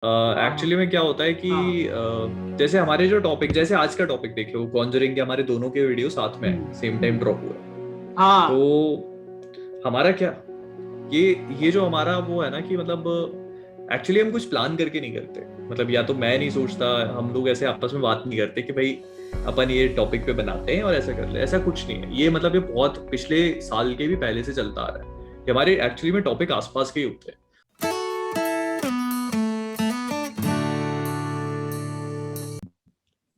Actually हाँ में क्या होता है कि हाँ। जैसे हमारे जो टॉपिक, जैसे आज का टॉपिक देख लो, कॉन्जरिंग के हमारे दोनों के वीडियो साथ में सेम टाइम हम्म। ड्रॉप हुए। तो हाँ हमारा क्या, ये ये जो हमारा वो है ना कि मतलब एक्चुअली हम कुछ प्लान करके नहीं करते। मतलब या तो मैं नहीं सोचता, हम लोग ऐसे आपस में बात नहीं करते कि भाई अपन ये टॉपिक पे बनाते हैं और ऐसा कर ले, ऐसा कुछ नहीं है। ये मतलब ये बहुत पिछले साल के भी पहले से चलता आ रहा है कि हमारे एक्चुअली में टॉपिक आसपास के ही होते हैं।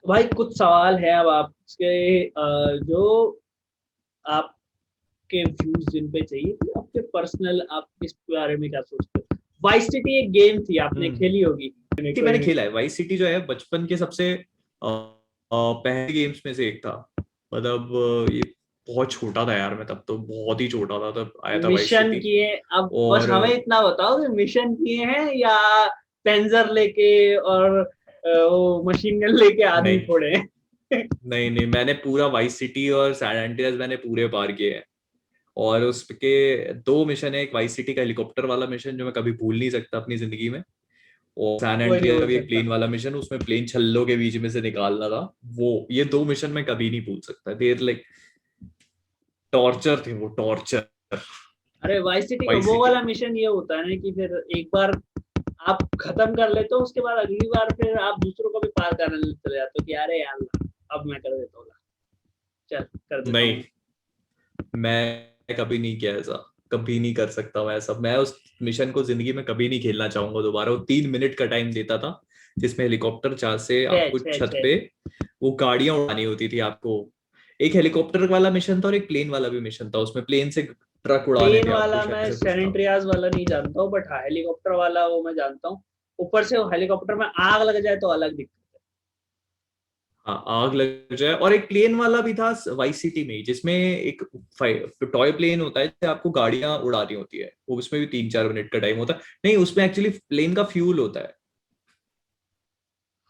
भाई, कुछ सवाल है अब आपके, जो आपके व्यूज जिन पे चाहिए कि आपके पर्सनल, आप इस बारे में क्या सोचते हो? वाइस सिटी एक गेम थी, आपने हम्म। खेली होगी। मैंने खेला है वाइस सिटी, जो है बचपन के सबसे पहले गेम्स में से एक था। मतलब ये बहुत छोटा था यार, मैं तब तो बहुत ही छोटा था तब आया था वाइस मिशन सिटी। किए? अब बस और हमें इतना बताओ कि मिशन किए हैं या पेंजर लेके और वो मशीन गन लेके आदमी नहीं फोड़े हैं? नहीं नहीं, मैंने पूरा वाइस सिटी और सैन एंड्रियास मैंने पूरे पार किए हैं। और उसके दो मिशन है, एक वाइस सिटी का हेलीकॉप्टर वाला मिशन जो मैं कभी भूल नहीं सकता अपनी जिंदगी में, और सैन कोई नहीं एंड्रियास का बोल भी एक सकता। प्लेन वाला मिशन, उसमें प्लेन छल्लों के बीच में से निकालना था। वो ये दो मिशन मैं कभी नहीं भूल सकता, देर लाइक टॉर्चर थे वो, टॉर्चर। अरे वाइस सिटी का वाइस वो सिटी। वाला मिशन ये होता है ना कि फिर एक बार आप खत्म कर लेते हो, उसके बाद अगली बार फिर आप दूसरों को भी पार करने चले जाते हो कि अरे यार, अब मैं कर देता हूँ, चल कर देता नहीं, हूँ। मैं कभी नहीं किया ऐसा, कभी नहीं कर सकता मैं ऐसा। मैं उस मिशन को जिंदगी में कभी नहीं खेलना चाहूंगा दोबारा। वो 3 मिनट का टाइम देता था जिसमें हेलीकॉप्टर चार से छः आपको छः छत छः पे वो गाड़ियां उड़ानी होती थी आपको। एक हेलीकॉप्टर वाला मिशन था और एक प्लेन वाला भी मिशन था, उसमें प्लेन से ट्रक उड़ाने प्लेन थे आपको, वाला शायद मैं ऐसा कुछ सैन था। एंड्रियास वाला नहीं जानता हूँ, बट हाँ हेलीकॉप्टर वाला वो मैं जानता हूँ। ऊपर से वो हेलीकॉप्टर में आग लग जाए तो अलग दिक्कत हाँ, आग लग जाए। और एक प्लेन वाला भी था वाइस सिटी में ही, जिसमें एक टॉय प्लेन होता है जिससे आपको गाड़ियां उड़ानी होती है, वो उसमें भी 3-4 मिनट का टाइम होता है। नहीं, उसमें एक्चुअली प्लेन का फ्यूल होता है। है।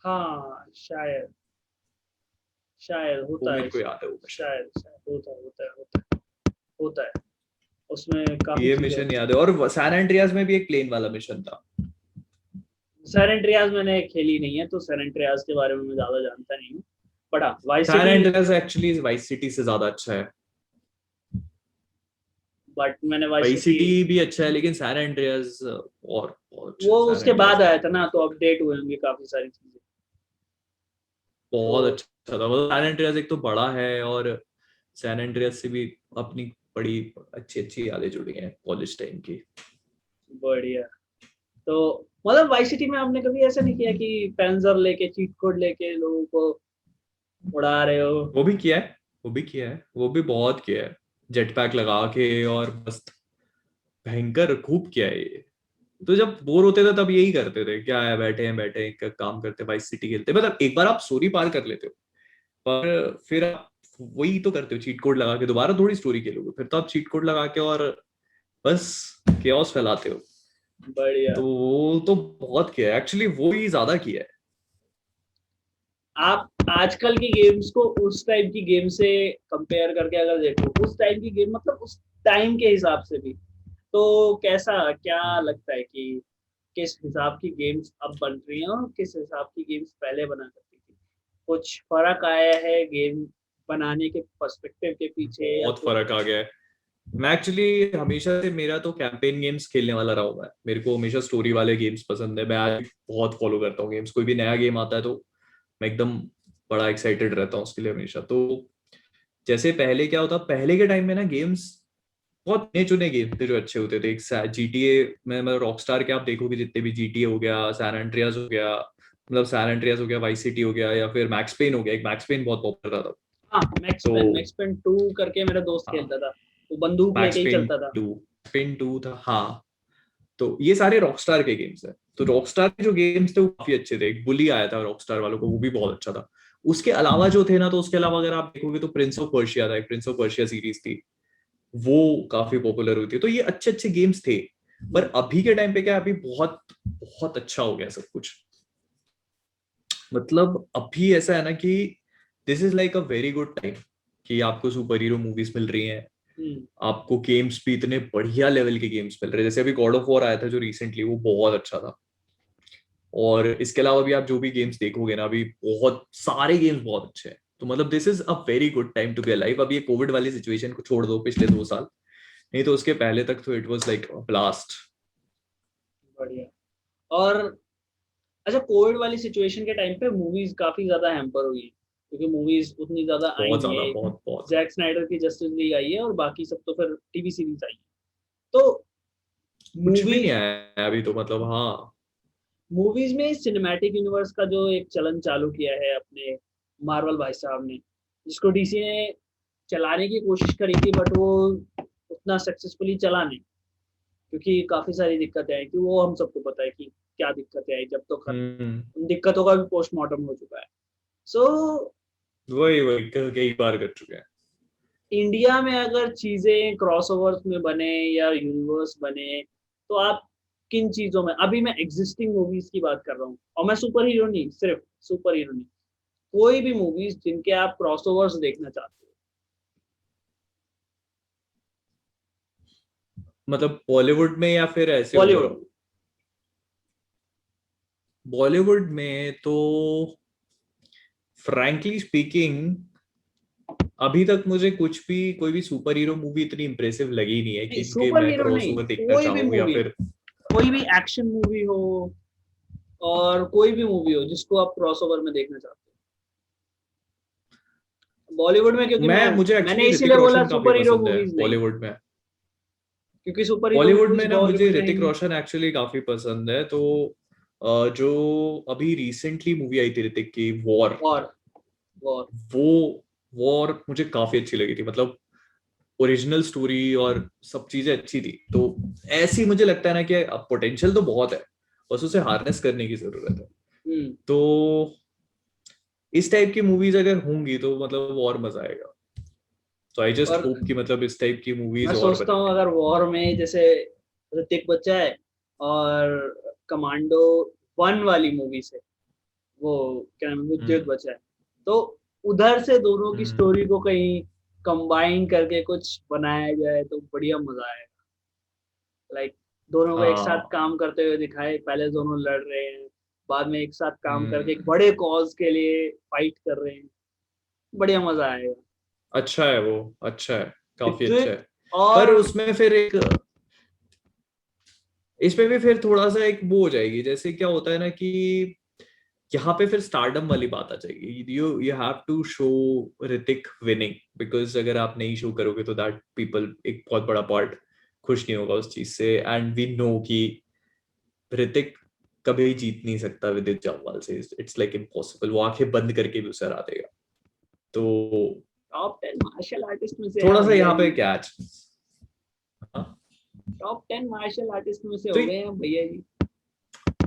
हाँ शायद, शायद वो होता है, मेरे को याद है वो मिशन। शायद शायद होता है। उसमें काफी ये चीजें मिशन होती याद है। और सैन एंड्रियास में भी एक प्लेन वाला मिशन था। है। सैन एंड्रियास मैंने खेली नहीं है, तो सैन एंड्रियास के बारे में मैं ज्यादा जानता नहीं हूँ। बट हाँ Vice San City, Andreas actually Vice City से ज्यादा अच्छा है। बट मैंने वाइस वाइस सिटी, सिटी भी अच्छा है लेकिन सैन एंड्रियास और बहुत अच्छा वो है। सैन उसके एंड्रियास बाद आया था बहुत ना, तो अपडेट हुए होंगे काफी सारी चीजें। बहुत तो अच्छा था। मतलब सैन एंड्रियास एक तो बड़ा है, और सैन एंड्रियास से भी अपनी बड़ी अच्छी अच्छी यादें जुड़ी हैं कॉलेज टाइम की। बढ़िया। तो मतलब वाई सिटी में आपने कभी ऐसा नहीं किया कि पेंजर लेके, चीट कोड लेके लोगों को उड़ा रहे हो? वो भी किया है, वो भी किया है, वो भी बहुत किया है। जेट पैक लगा के और मस्त, भयंकर खूब किया है ये। तो जब बोर होते थे तब यही करते थे, क्या है बैठे हैं काम करते, वाइस सिटी खेलते। मतलब एक बार आप स्टोरी पार कर लेते हो, पर फिर आप वही तो करते हो, चीट कोड लगा के दोबारा थोड़ी स्टोरी खेलोगे। फिर तो आप चीट कोड लगा के और बस केओस फैलाते हो। बढ़िया। तो वो तो बहुत किया है एक्चुअली, वो ही ज्यादा किया है। आप आजकल की गेम्स को उस टाइम की गेम से कंपेयर करके अगर देखो, उस टाइम की गेम मतलब उस टाइम के हिसाब से भी, तो कैसा क्या हम्म। लगता है कि किस हिसाब की गेम्स अब बन रही हैं और किस हिसाब की गेम्स पहले बना करती थी? कुछ फर्क आया है गेम बनाने के पर्सपेक्टिव के पीछे या बहुत कुछ? फर्क आ गया है। मैं एक्चुअली हमेशा से, मेरा तो कैंपेन गेम्स खेलने वाला रहा हूँ मैं। मेरे को हमेशा स्टोरी वाले गेम्स पसंद है। मैं आज भी बहुत फॉलो करता हूँ गेम्स, कोई भी नया गेम आता है तो मैं एकदम बड़ा एक्साइटेड रहता हूँ उसके लिए हमेशा। तो जैसे पहले क्या होता, पहले के टाइम में ना गेम्स बहुत गिने चुने गेम थे जो अच्छे होते थे। एक जीटीए में, मतलब रॉकस्टार के आप देखोगे जितने भी, जीटीए हो गया, सैन एंड्रियास हो गया, मतलब सैन एंड्रियास हो गया, वाइस सिटी हो गया, या फिर मैक्स पेन हो गया। एक मैक्स पेन बहुत पॉपुलर था। हाँ तो मैक्स पेन 2 करके मेरा दोस्त हाँ, खेलता था। वो बंदूक मैक्स लेके ही पेन चलता था। 2, पेन 2 था हाँ। तो ये सारे रॉकस्टार के गेम्स है। तो रॉकस्टार के जो गेम्स थे वो काफी अच्छे थे। एक बुली आया था रॉकस्टार वालों को, वो भी बहुत अच्छा था। उसके अलावा जो थे ना, तो उसके अलावा अगर आप देखोगे तो प्रिंस ऑफ पर्शिया था, एक प्रिंस ऑफ पर्शिया सीरीज थी, वो काफी पॉपुलर हुई थी। तो ये अच्छे अच्छे गेम्स थे। पर अभी के टाइम पे क्या है, अभी बहुत बहुत अच्छा हो गया सब कुछ। मतलब अभी ऐसा है ना कि this is like a very good time कि आपको सुपर हीरो मूवीज मिल रही हैं, हम्म। आपको गेम्स भी इतने बढ़िया लेवल के गेम्स मिल रहे हैं। जैसे अभी गॉड ऑफ वॉर आया था जो रिसेंटली, वो बहुत अच्छा था। और इसके अलावा भी आप जो भी गेम्स देखोगे ना, अभी बहुत सारे गेम्स बहुत अच्छे हैं। तो मतलब this is a very good time to be alive. अब ये कोविड वाली सिचुएशन को छोड़ दो, पिछले 2 साल, नहीं तो उसके पहले तक तो इट वाज लाइक ब्लास्ट। बढ़िया। और अच्छा, कोविड वाली सिचुएशन के टाइम पे मूवीज काफी ज्यादा हैम्पर हुई है, क्योंकि मूवीज उतनी ज्यादा आई बहुत नहीं ज्यादा, है। बहुत बहुत। जैक स्नाइडर की जस्टिस लीग आई है और बाकी सब तो फिर टीवी सीरीज आई है। तो कुछ भी नहीं मूवीज आया अभी तो, मतलब हाँ। मूवीज में सिनेमैटिक यूनिवर्स का जो एक चलन चालू किया है अपने मार्वल भाई साहब ने, जिसको डीसी ने चलाने की कोशिश करी थी, बट वो उतना सक्सेसफुली चला नहीं, क्योंकि काफी सारी दिक्कतें आई थी। वो हम सबको पता है कि क्या दिक्कतें आई, जब तो हम्म। उन दिक्कतों का भी पोस्टमार्टम हो चुका है। सो वही वही कई बार कर चुके हैं। इंडिया में अगर चीजें क्रॉसओवर्स में बने या यूनिवर्स बने, तो आप किन चीजों में, अभी मैं एग्जिस्टिंग मूवीज की बात कर रहा हूँ, और मैं सुपर हीरो नहीं, सिर्फ सुपर हीरो नहीं, कोई भी मूवीज जिनके आप क्रॉसओवर्स देखना चाहते हो। मतलब बॉलीवुड में या फिर ऐसे बॉलीवुड। ओवरऑल? बॉलीवुड में तो फ्रैंकली स्पीकिंग अभी तक मुझे कुछ भी, कोई भी सुपर हीरो मूवी इतनी इंप्रेसिव लगी नहीं है कि नहीं, इनके सुपर मैं हीरो नहीं, क्रॉसओवर देखना कोई भी चाहूँ या मूवी, फिर। कोई भी एक्शन मूवी हो, और कोई भी मूवी हो जिसको आप क्रॉसओवर में देखना चाहते हो बॉलीवुड में, क्योंकि मैं मुझे मैंने एक्चुअली ऋतिक इसीलिए बोला रोशन काफी सुपर हीरो पसंद है मूवीज नहीं, बॉलीवुड में। क्योंकि सुपर हीरो बॉलीवुड मूवीज में ना मुझे बॉलीवुड में ऋतिक नहीं। रोशन एक्चुअली काफी पसंद है। तो जो अभी रिसेंटली मूवी आई थी ऋतिक की, वॉर, वॉर। वो वॉर मुझे काफी अच्छी लगी थी। मतलब ओरिजिनल स्टोरी और सब चीजें अच्छी थी। तो ऐसी मुझे लगता है ना कि पोटेंशियल तो बहुत है, बस उसे हार्नेस करने की जरूरत है। हम्म। तो इस टाइप की मूवीज अगर होंगी तो मतलब और मजा आएगा। तो आई जस्ट और होप कि मतलब इस टाइप की मैं मूवीज और सोचता हूँ बने। अगर वॉर में जैसे ऋतिक बच्चा है, और कमांडो 1 वाली मूवी से वो क्या नाम है, विद्युत हम्म। बच्चा है, तो उधर से दोनों की हम्म। स्टोरी को कहीं कंबाइन करके कुछ बनाया जाए तो बढ़िया मजा आएगा। लाइक दोनों को एक साथ हाँ। काम करते हुए दिखाए, पहले दोनों लड़ रहे हैं, बाद में एक साथ काम करके एक हम्म। बड़े कॉज के लिए फाइट कर रहे हैं, बढ़िया मजा आएगा। अच्छा है वो, अच्छा है, काफी अच्छा विद्युत है। पर और उसमें फिर एक, इसमें भी फिर थोड़ा सा एक वो हो जाएगी, जैसे क्या होता है ना कि यहाँ पे फिर स्टारडम वाली बात आ जाएगी। You you have to show Hrithik winning, because अगर आप नहीं शो करोगे तो दैट पीपल, एक बहुत बड़ा पार्ट खुश नहीं होगा उस चीज से। एंड वी नो कि ऋतिक कभी जीत नहीं सकता विदित जामवाल से। इट्स लाइक इम्पॉसिबल, वो आंखें बंद करके भी उसे हरा देगा। तो टॉप 10 मार्शल आर्टिस्ट में से थोड़ा है सा भैया यहाँ पे जी। कैच। टॉप 10 मार्शल आर्टिस्ट में से तो हो गए हैं भैया जी।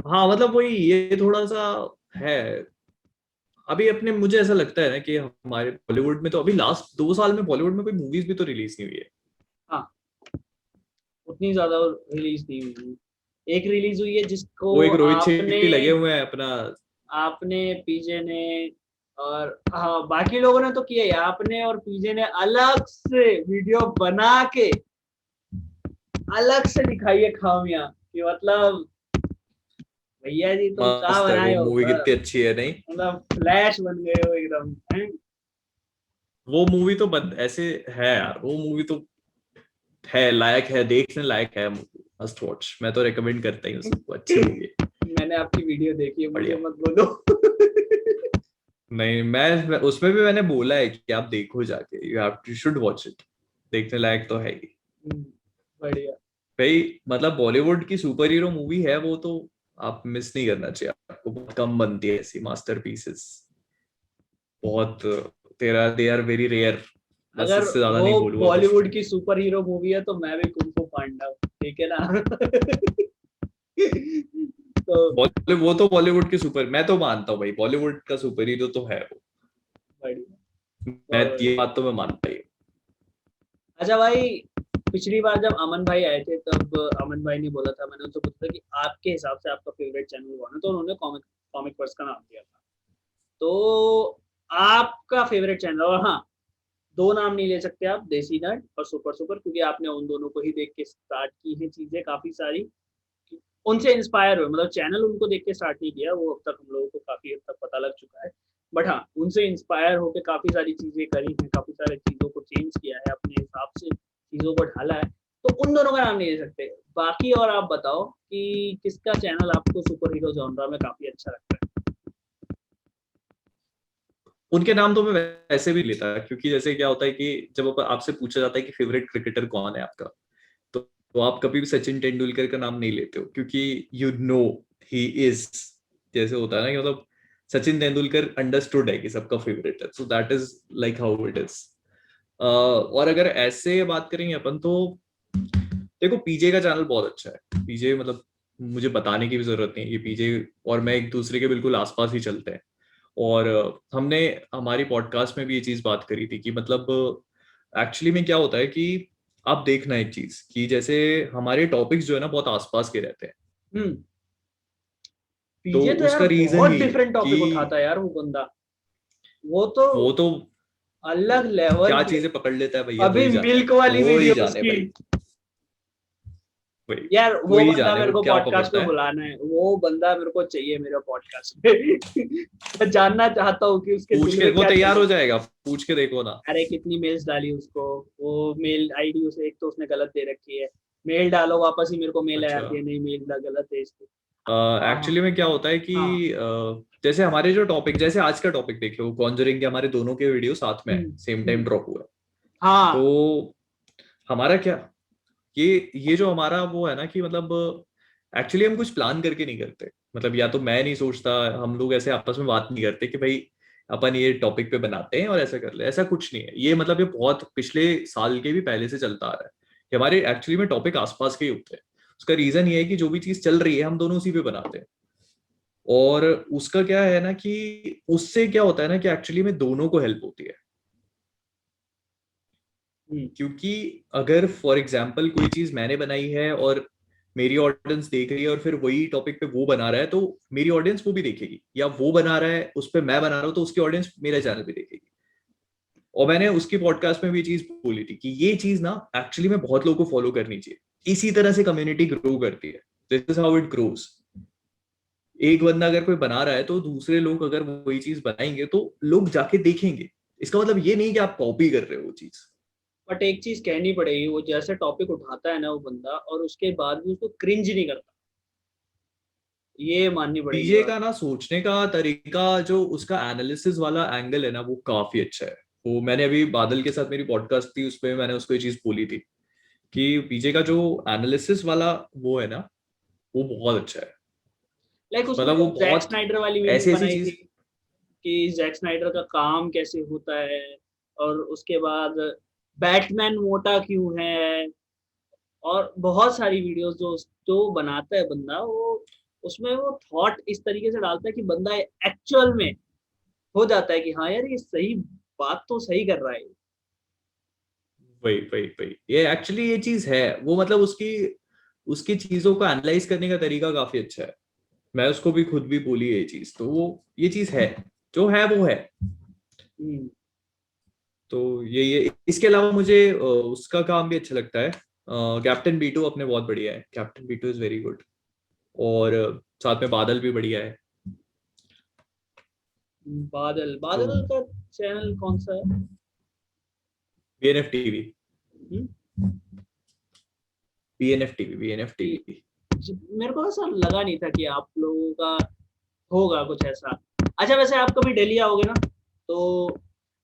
हाँ, मतलब वही, ये थोड़ा सा है। अभी अपने, मुझे ऐसा लगता है ना कि हमारे बॉलीवुड में तो अभी लास्ट 2 साल में बॉलीवुड में कोई मूवीज भी तो रिलीज नहीं हुई है। हाँ, उतनी ज्यादा रिलीज नहीं हुई है। एक रिलीज हुई है जिसको वो एक रोहित आपने शेट्टी लगे हुए हैं अपना। आपने पीजे ने, और हाँ बाकी लोगों ने तो किया ही, आपने और पीजे ने अलग से वीडियो बना के अलग से दिखाई है खामियां, कि मतलब भैया जी तुम क्या मस्त है बनाए वो हो मूवी, सर, कितनी अच्छी है नहीं? मतलब फ्लैश बन गए हो एकदम हैं? वो मूवी तो ऐसे है यार, वो मूवी तो है, लायक है, देखने लायक है। मस्ट वॉच, मैं तो रिकमेंड करता ही हूँ सबको, अच्छी मूवी है। मैंने आपकी वीडियो देखी है, मुझे बढ़िया। मत बोलो। नहीं, उसमें भी मैंने बोला है कि आप देखो जाके, you have to should watch it, देखने लायक तो है ही। बढ़िया। भाई मतलब बॉलीवुड की सुपर हीरो मूवी है वो तो, आप मिस नहीं करना चाहिए। आपको बहुत कम बनती है ऐसी मास्टरपीसेस, बहुत, तेरा दे आर वेरी रेयर। बस अगर इससे ज्यादा वो नहीं बोलूंगा कुछ बॉलीवुड मैं। की सुपर हीरो मूवी है तो मैं भी कुंफू पांडा हूँ, ठीक है ना। तो वो तो बॉलीवुड की सुपर, मैं तो मानता हूँ भाई, बॉलीवुड का सुपर हीरो तो है वो। बढ़िया, मैं बहुत ये बढ़िया। बात तो मैं मानता ही हूँ। अच्छा भाई, पिछली बार जब अमन भाई आए थे तब अमन भाई ने बोला था, मैंने उनसे पूछा था कि आपके हिसाब से आपका फेवरेट चैनल कौन है, तो उन्होंने कॉमिक कॉमिक वर्स का नाम दिया था। तो आपका फेवरेट चैनल, और हाँ, दो नाम नहीं ले सकते आप, देसी नट और सुपर सुपर, क्योंकि आपने उन दोनों को ही देख के स्टार्ट की है चीजें काफी सारी। उनसे इंस्पायर हुए, मतलब चैनल उनको देख के स्टार्ट नहीं किया, वो अब तक हम लोगों को काफी हद तक पता लग चुका है, बट हाँ उनसे इंस्पायर होकर काफी सारी चीजें करी हैं, काफी सारी चीजों को चेंज किया है, अपने हिसाब से चीजों को ढाला है, तो उन दोनों का नाम नहीं ले सकते। बाकी और आप बताओ कि किसका चैनल आपको सुपर हीरो जॉनरा में काफी अच्छा लगता है? उनके नाम तो मैं वैसे भी लेता है, क्योंकि जैसे क्या होता है कि जब आपसे पूछा जाता है कि फेवरेट क्रिकेटर कौन है आपका, तो आप कभी भी सचिन तेंदुलकर का नाम नहीं लेते हो, क्योंकि यू नो ही इज, जैसे होता है ना कि मतलब सचिन तेंदुलकर अंडरस्टूड है कि सबका फेवरेट है, so that is like how it is. और अगर ऐसे बात करेंगे अपन तो देखो पीजे का चैनल बहुत अच्छा है। पीजे मतलब मुझे बताने की भी जरूरत नहीं कि पीजे और मैं एक दूसरे के बिल्कुल आसपास ही चलते हैं। और हमने हमारी पॉडकास्ट में भी ये चीज बात करी थी कि मतलब एक्चुअली में क्या होता है कि आप देखना एक चीज कि जैसे हमारे टॉपिक्स जो है ना बहुत आसपास के रहते हैं। हम्म। तो पीजे तो यार उसका रीजन बहुत ये है डिफरेंट कि टॉपिक उठाता है यार वो बंदा, वो तो वो तो अलग लेवल क्या की। चीजें पकड़ लेता है भैया, वो अभी ही जाने, मिल्क वाली वो ही वीडियो जाने उसकी, भाई, वही, यार वो वो ही बंदा जाने मेरे वो को क्या पॉडकास्ट पकड़ता पे है। बुलाना है, वो बंदा मेरे को चाहिए मेरे पॉडकास्ट पे। मैं जानना चाहता हूँ कि उसके पूछ दिल के में वो क्या चल तैयार रहा हो है। जाएगा, पूछ के देखो ना। अरे कितनी मेल्स डाली उसको, वो मेल आईडी उसे एक तो उसने गलत दे रखी है, मेल डालो वापस ही मेरे को मेल अच्छा, आती है, नहीं मेल गलत है इसकी। हाँ एक्चुअली में क्या होता है कि हाँ। जैसे हमारे जो टॉपिक, जैसे आज का टॉपिक देख लो, कॉन्जरिंग के हमारे दोनों के वीडियो साथ में सेम टाइम हम्म, ड्रॉप हुआ है। हाँ। तो हमारा क्या, ये जो हमारा वो है ना कि मतलब एक्चुअली हम कुछ प्लान करके नहीं करते। मतलब या तो मैं नहीं सोचता, हम लोग ऐसे आपस में बात नहीं करते कि भाई अपन ये टॉपिक पे बनाते हैं और ऐसा कर ले, ऐसा कुछ नहीं है। ये मतलब ये बहुत पिछले साल के भी पहले से चलता आ रहा है कि हमारे एक्चुअली में टॉपिक आसपास के ही होते हैं। उसका रीजन ये है कि जो भी चीज चल रही है हम दोनों उसी पे बनाते हैं। और उसका क्या है ना कि उससे क्या होता है ना कि एक्चुअली में दोनों को हेल्प होती है। हम्म क्योंकि अगर फॉर एग्जाम्पल कोई चीज मैंने बनाई है और मेरी ऑडियंस देख रही है और फिर वही टॉपिक पे वो बना रहा है, तो मेरी ऑडियंस वो भी देखेगी, या वो बना रहा है उस पर मैं बना रहा हूँ तो उसकी ऑडियंस मेरा चैनल भी देखेगी। और मैंने उसकी पॉडकास्ट में भी चीज बोली थी कि ये चीज ना एक्चुअली में बहुत लोगों को फॉलो करनी चाहिए। इसी तरह से कम्युनिटी ग्रो करती है। This is how it grows. एक बंदा अगर कोई बना रहा है तो दूसरे लोग अगर वही चीज बनाएंगे तो लोग जाके देखेंगे। इसका मतलब ये नहीं कि आप कॉपी कर रहे हो वो चीज। बट एक चीज कहनी पड़ेगी, वो जैसे टॉपिक उठाता है ना वो बंदा, और उसके बाद भी उसको क्रिंज नहीं करता, ये माननी पड़ेगी पीजे बात। का ना सोचने का तरीका, जो उसका एनालिसिस वाला एंगल है ना, वो काफी अच्छा है। वो मैंने अभी बादल के साथ मेरी पॉडकास्ट थी, उसमें मैंने उसको ये चीज बोली थी कि पीजे का जो एनालिसिस वाला वो है ना, वो बहुत अच्छा है। लाइक उसने मतलब जो वो जैक बहुत स्नाइडर वाली वीडियो ऐसी ऐसी बनाई थी चीज। कि जैक स्नाइडर का काम कैसे होता है, और उसके बाद बैटमैन मोटा क्यों है, और बहुत सारी वीडियोस जो जो बनाता है बंदा, वो उसमें वो थॉट इस तरीके से डालता है कि बंदा एक्चुअल में हो जाता है कि हाँ यार ये सही बात तो सही कर रहा है। वही वही वही, ये एक्चुअली ये चीज है। वो मतलब उसकी उसकी चीजों को एनालाइज करने का तरीका काफी अच्छा है। मैं उसको भी खुद भी बोली है ये चीज, तो वो ये चीज है, जो है वो है। हम्म, तो ये इसके अलावा मुझे उसका काम भी अच्छा लगता है। कैप्टन बीटू अपने बहुत बढ़िया है, captain Bittu is very good. और साथ में बादल भी बढ़िया है। बादल तो बादल का चैनल कौन सा है? बीएनएफ टीवी, हम्म, बीएनएफ टीवी, बीएनएफ कि टीवी। मेरे को ऐसा लगा नहीं था कि आप लोगों का होगा कुछ ऐसा। अच्छा वैसे आप कभी दिल्ली आओगे ना, तो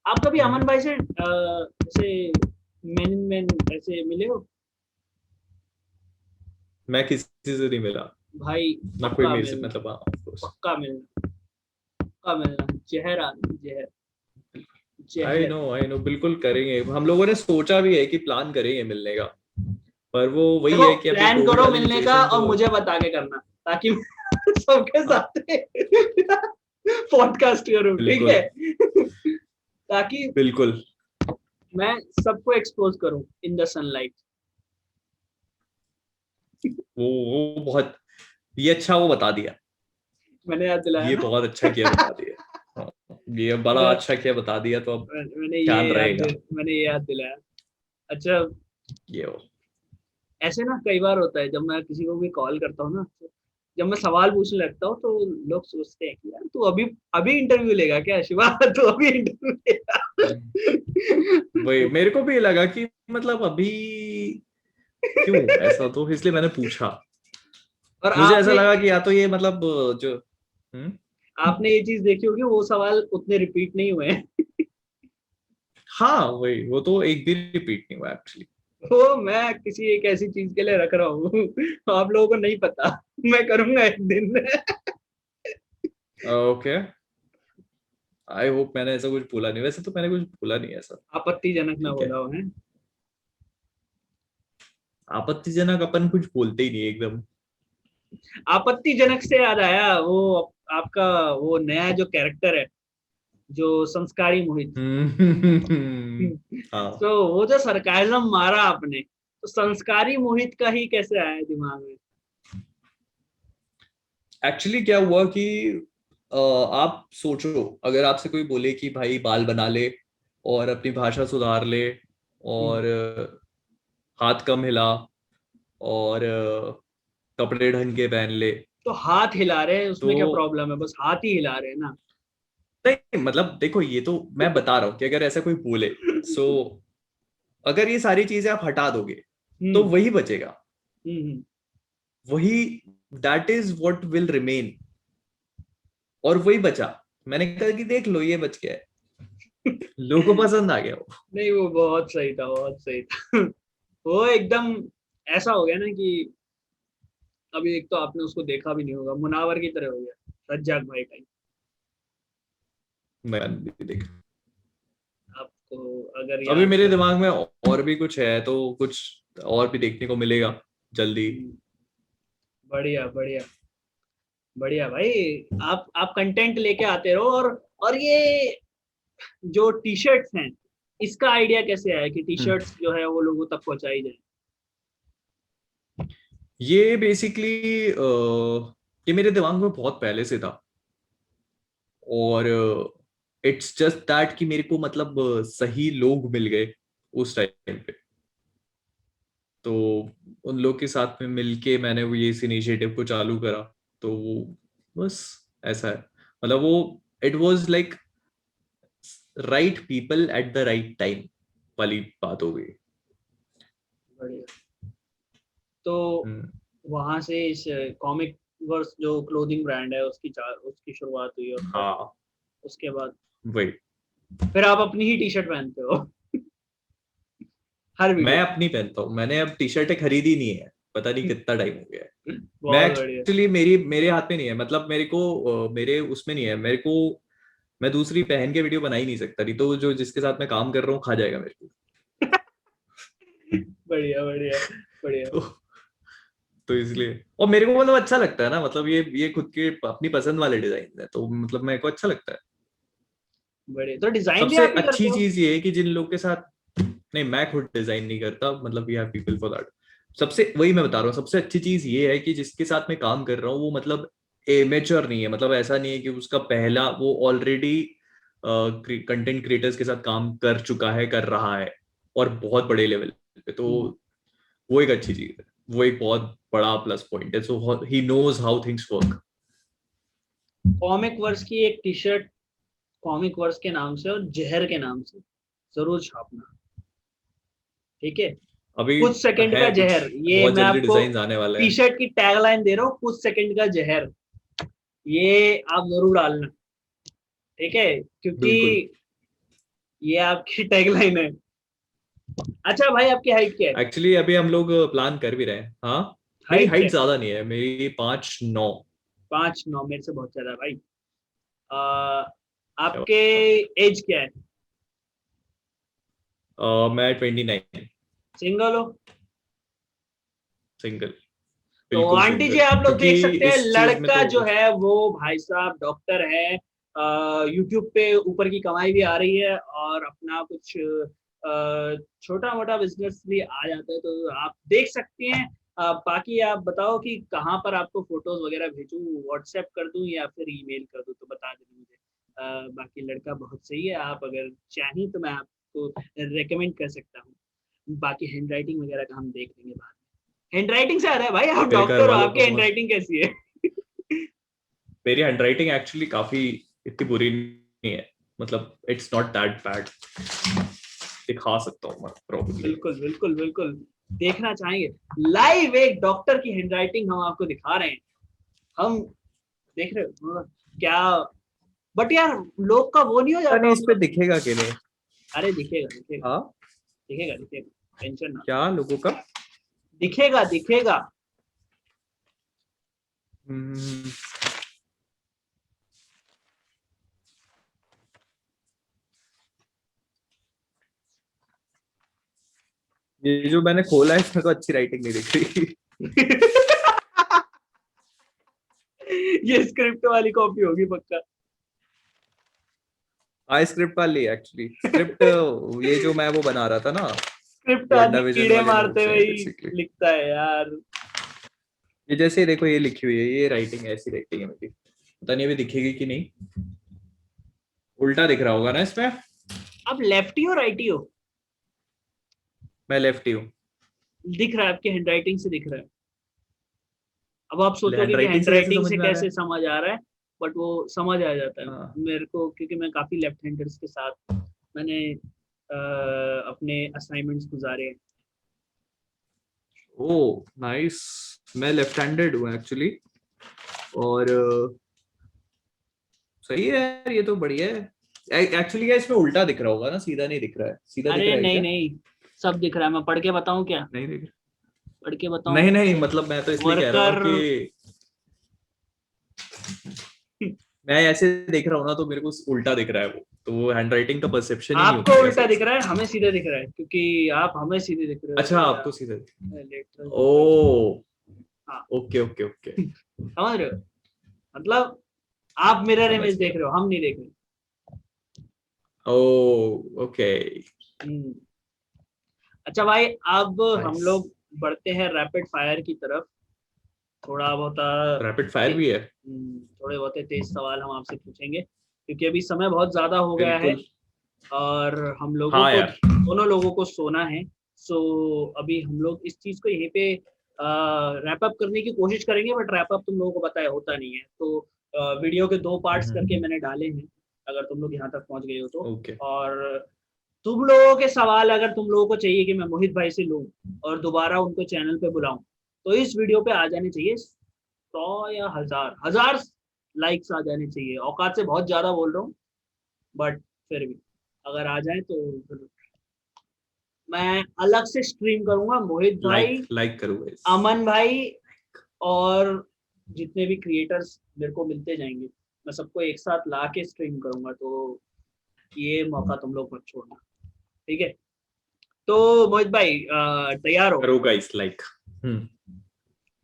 आप कभी अमन भाई से ऐसे मैन मैन ऐसे मिले हो? मैं किसी से नहीं मिला, भाई ना कोई पक्का मेरे से, मिलना, मतलब हाँ ऑफ कोर्स। पक्का मिलना, पक्का मिलना। जहर आदमी, जहर, जहर। आई नो, बिल्कुल करेंगे। हम लोगों ने सोचा भी है कि प्लान करेंगे मिलने का, पर वो वही देखो है कि अभी प्लान कोविड करो वाली मिलने का सिचुएशन और तो। मुझे बता के करना, ताकि मैं सबके हाँ, साथ पॉडकास्ट करूं, ठीक बिल्कुल है? ताकि बिल्कुल। मैं सबको एक्सपोज करूं इन द सनलाइट। वो बहुत, ये अच्छा वो बता दिया। मैंने याद दिलाया ये ना। बहुत अच्छा किया बता दिया। हाँ, ये बड़ा मैंने अच्छा किया बता दिया, तो अब मैंने ध्यान रहेगा मैंने ये याद दिलाया। अच्छा ये हो। ऐसे ना कई बार होता है जब मैं किसी को भी कॉल करता हूँ ना, तो जब मैं सवाल पूछने लगता हूँ तो लोग सोचते हैं कि यार तू अभी अभी इंटरव्यू लेगा क्या शिवा, तू अभी इंटरव्यू वही लेगा। मेरे को भी लगा कि मतलब अभी क्यों ऐसा, तो इसलिए मैंने पूछा। और मुझे ऐसा आपने लगा कि या तो ये मतलब जो आपने ये चीज देखी होगी, वो सवाल उतने रिपीट नहीं हुए हैं। हाँ वही, वो तो एक भी रिपीट नहीं हुआ एक्चुअली। वो मैं किसी एक ऐसी चीज के लिए रख रहा हूँ, आप लोगों को नहीं पता, मैं करूंगा एक दिन। ओके, आई होप मैंने ऐसा कुछ बोला नहीं, वैसे तो मैंने कुछ बोला नहीं ऐसा। आपत्तिजनक ना ठीक है, बोला हो है। आपत्तिजनक अपन कुछ बोलते ही नहीं एकदम। आपत्तिजनक से याद आया, वो आपका वो नया जो कैरेक्टर है, जो संस्कारी मोहित। हाँ, तो वो जो सरकाजम मारा आपने, तो संस्कारी मोहित का ही कैसे आया दिमाग में? एक्चुअली क्या हुआ कि आप सोचो, अगर आपसे कोई बोले कि भाई बाल बना ले और अपनी भाषा सुधार ले और हाथ कम हिला और कपड़े ढंग के पहन ले, तो हाथ हिला रहे हैं, तो उसमें क्या प्रॉब्लम है? बस हाथ ही हिला रहे हैं ना। नहीं मतलब देखो, ये तो मैं बता रहा हूँ कि अगर ऐसा कोई बोले, सो अगर ये सारी चीजें आप हटा दोगे तो हम्म वही बचेगा, हम्म। वही, that is what will remain. और वही बचा, मैंने कहा कि देख लो ये बच गया है, लोगों को पसंद आ गया वो। नहीं, वो बहुत सही था, बहुत सही था। वो एकदम ऐसा हो गया ना कि अभी एक तो आपने उसको देखा भी नहीं होगा, मुनावर की तरह हो गया, रज्जाक भाई का ही। मैं भी देख, आपको अगर अभी याद मेरे हो। दिमाग में और भी कुछ है, तो कुछ और भी देखने को मिलेगा जल्दी। हम्म, बढ़िया बढ़िया बढ़िया भाई। आप कंटेंट लेके आते रहो। और ये जो टी शर्ट्स हैं, इसका आइडिया कैसे आया कि टी हम्म। शर्ट्स जो है वो लोगों तक पहुंचाई जाए? ये बेसिकली ये मेरे दिमाग में बहुत पहले से था, और इट्स जस्ट दैट कि मेरे को मतलब सही लोग मिल गए उस टाइम पे, तो उन लोग के साथ में मिलके मैंने वो ये इस इनिशिएटिव को चालू करा। तो वो बस ऐसा है, मतलब वो it was like right people at the right time वाली बात हो गई। बढ़िया। तो हम्म, वहां से इस कॉमिक वर्स जो क्लोथिंग ब्रांड है उसकी शुरुआत हुई, और फिर हाँ उसके बाद वही, फिर आप अपनी ही टी शर्ट पहनते हो हर मैं वीडियो अपनी पहनता हूँ, मैंने अब टी शर्टें खरीदी नहीं है, पता नहीं में। कितना टाइम हो गया है। मैं बहुत बढ़िया। एक्चुअली मेरे हाथ में नहीं है, मतलब मेरे को मेरे उसमें नहीं है मेरे को, मैं दूसरी पहन के वीडियो बना ही नहीं सकता, नहीं तो जो जिसके साथ मैं काम कर रहा हूँ खा जाएगा मेरे को। बढ़िया बढ़िया बढ़िया। तो तो इसलिए, और मेरे को मतलब अच्छा लगता है ना, मतलब ये खुद के अपनी पसंद वाले डिजाइन है, तो मतलब मेरे को अच्छा लगता है। बढ़िया, तो डिजाइन भी सबसे आप ही करते अच्छी हो? चीज ये है कि जिन लोग के साथ, नहीं मैं खुद डिजाइन नहीं करता, मतलब we have people for that. सबसे वही मैं बता रहा हूँ, सबसे अच्छी चीज ये है कि जिसके साथ मैं काम कर रहा हूँ वो मतलब एमेच्योर नहीं है, मतलब ऐसा नहीं है कि उसका पहला वो ऑलरेडी कंटेंट क्रिएटर्स के साथ काम कर चुका है, कर रहा है, और बहुत बड़े लेवल पे, तो वो एक अच्छी चीज है, वो एक बहुत बड़ा प्लस पॉइंट है, so he knows how things work. Comic verse की एक टी शर्ट कॉमिक वर्स के नाम से और जहर के नाम से जरूर छापना, ठीक है? अभी कुछ सेकंड है का कुछ, जहर, ये बहुत मैं जल्दी आपको डिजाइन आने वाले टी हैं। शर्ट की टैगलाइन दे रहा हूँ, कुछ सेकंड का जहर, ये आप जरूर डालना, ठीक है? क्योंकि बिल्कुल। ये आपकी टैगलाइन है। अच्छा भाई, आपकी हाइट क्या है? एक्चुअली अभी हम लोग प्लान कर भी रहे हैं, हाँ। मेरी हाइट क्या हाइट है? ज्यादा नहीं है, मेरी 5'9". 5'9"? मेरे से बहुत ज्यादा है भाई। आ, क्या आपके बात एज क्या है? है, मैं 29। सिंगल हो? सिंगल, तो बिल्कुल आंटी जी, सिंगल, आप लोग क्योंकि देख सकते हैं, इस चीज में लड़का तो जो है वो भाई साहब डॉक्टर है। यूट्यूब पे ऊपर की कमाई भी आ रही है, और अपना कुछ छोटा मोटा बिजनेस भी आ जाता है, तो आप देख सकते हैं। बाकी आप बताओ कि कहाँ पर आपको फोटोज वगैरह भेजूं, व्हाट्सएप कर दूं या फिर ईमेल कर दूं, तो बता देना मुझे। बाकी लड़का बहुत सही है, आप अगर चाहें तो मैं आपको रेकमेंड कर सकता हूँ। बाकी हैंड राइटिंग वगैरह का हम देख लेंगे बाद में। हैंडराइटिंग से आ रहा है भाई, आप मेरे घर डॉक्टर हो, वालों आपकी का बहुत, हैंडराइटिंग कैसी है? मेरी हैंडराइटिंग एक्चुअली काफी इतनी बुरी नहीं है, मतलब इट्स नॉट दैट बैड, दिखा सकता हूँ मैं प्रॉब्लली। बिल्कुल बिल्कुल बिल्कुल, देखना चाहेंगे लाइव एक डॉक्टर की हैंडराइटिंग हम आपको दिखा रहे हैं। हम देख रहे हो क्या? बट यार लोग का वो नहीं हो जाता नहीं, इस पे मतलब, दिखेगा कि नहीं? अरे दिखेगा दिखेगा हाँ, दिखेगा दिखेगा, टेंशन ना, क्या लोगों का? दिखेगा दिखेगा। हम्म, ये जो मैंने खोला है इसमें तो अच्छी राइटिंग नहीं दिख रही। ये स्क्रिप्ट वाली कॉपी होगी पक्का। हाँ, स्क्रिप्ट वाली एक्चुअली, स्क्रिप्ट ये जो मैं वो बना रहा था ना, स्क्रिप्ट वांडा आदमी विजन कीड़े वाले मारते नोट्स हुए हैं ही बेसिकली। लिखता है यार। ये जैसे देखो ये लिखी हुई है, ये राइटिंग है, ऐसी राइटिंग है मेरी, पता नहीं अभी दिखेगी कि नहीं, उल्टा दिख रहा होगा ना इसमें। आप लेफ्टी हो राइटी हो? मैं लेफ्टी हूँ। दिख रहा है, आपकी हैंडराइटिंग से दिख रहा है। अब आप सोचोगे हैंड कि राइटिंग से कैसे हैंडराइटिंग समझ से में आ रहा कैसे है? समझ आ रहा है, बट वो समझ आ जाता है हाँ। मेरे को, क्योंकि मैं काफी लेफ्ट हैंडर्स के साथ मैंने अपने असाइनमेंट्स गुजारे हैं। ओ नाइस, मैं लेफ्ट हैंडेड हूँ एक्चुअली, और सही है यार, ये तो बढ़िया है। एक्चुअली क्या इसमें उल्टा दिख रहा होगा ना, सीधा नहीं दिख रहा है, सीधा दिख अरे रहा है नहीं क्या? नहीं, सब दिख रहा है। मैं पढ़ के बताऊं क्या? नहीं दिख पढ़ के रहा, बताऊं? नहीं नहीं, मतलब मैं तो इसलिए कह रहा हूँ वर्कर। कि मैं ऐसे देख रहा हूँ ना तो मेरे को उल्टा दिख रहा है वो, तो वो हैंड राइटिंग का परसेप्शन ही नहीं हो आपको पाएगा उल्टा सही दिख से। रहा है, हमें सीधे दिख रहा है, क्योंकि आप हमें सीधे दिख रहे अच्छा, हो आपको या सीधा। लेटर। ओ, हाँ, ओके ओके ओके, समझ रहे हो? मतलब आप मिरर समझ इमेज देख गया। रहे हो, हम नहीं देख रहे। ओ, ओके, हम्म। अच्छा भाई, अब हम नाइस। लोग बढ़ते हैं रैपिड फायर की तरफ। थोड़ा बहुत रैपिड फायर भी है? थोड़े बहुत तेज सवाल हम आपसे पूछेंगे, क्योंकि अभी समय बहुत ज्यादा हो गया है बिल्कुल। और हम लोगों हाँ को, यार। दोनों लोगों को सोना है। सो अभी हम लोग इस चीज को यहीं पे रैप अप करने की कोशिश करेंगे, बट रैप अप तुम लोगों को पता है होता नहीं है। तो वीडियो के 2 पार्ट्स करके मैंने डाले हैं, अगर तुम लोग यहाँ तक पहुंच गए हो तो। ओके। और तुम लोगों के सवाल अगर तुम लोगों को चाहिए कि मैं मोहित भाई से लूं और दोबारा उनको चैनल पे बुलाऊं, तो इस वीडियो पे आ जाने चाहिए 100 या 1000 लाइक्स आ जाने चाहिए। औकात से बहुत ज्यादा बोल रहा हूँ, बट फिर भी अगर आ जाए तो फिर मैं अलग से स्ट्रीम करूंगा। मोहित लाइक भाई, लाइक करूंगा इस। अमन भाई और जितने भी क्रिएटर्स मेरे को मिलते जाएंगे, मैं सबको एक साथ ला के स्ट्रीम करूंगा। तो ये मौका तुम लोग मत छोड़ना, ठीक है? तो मोहित भाई तैयार हो? करूंगा इस लाइक। हम्म।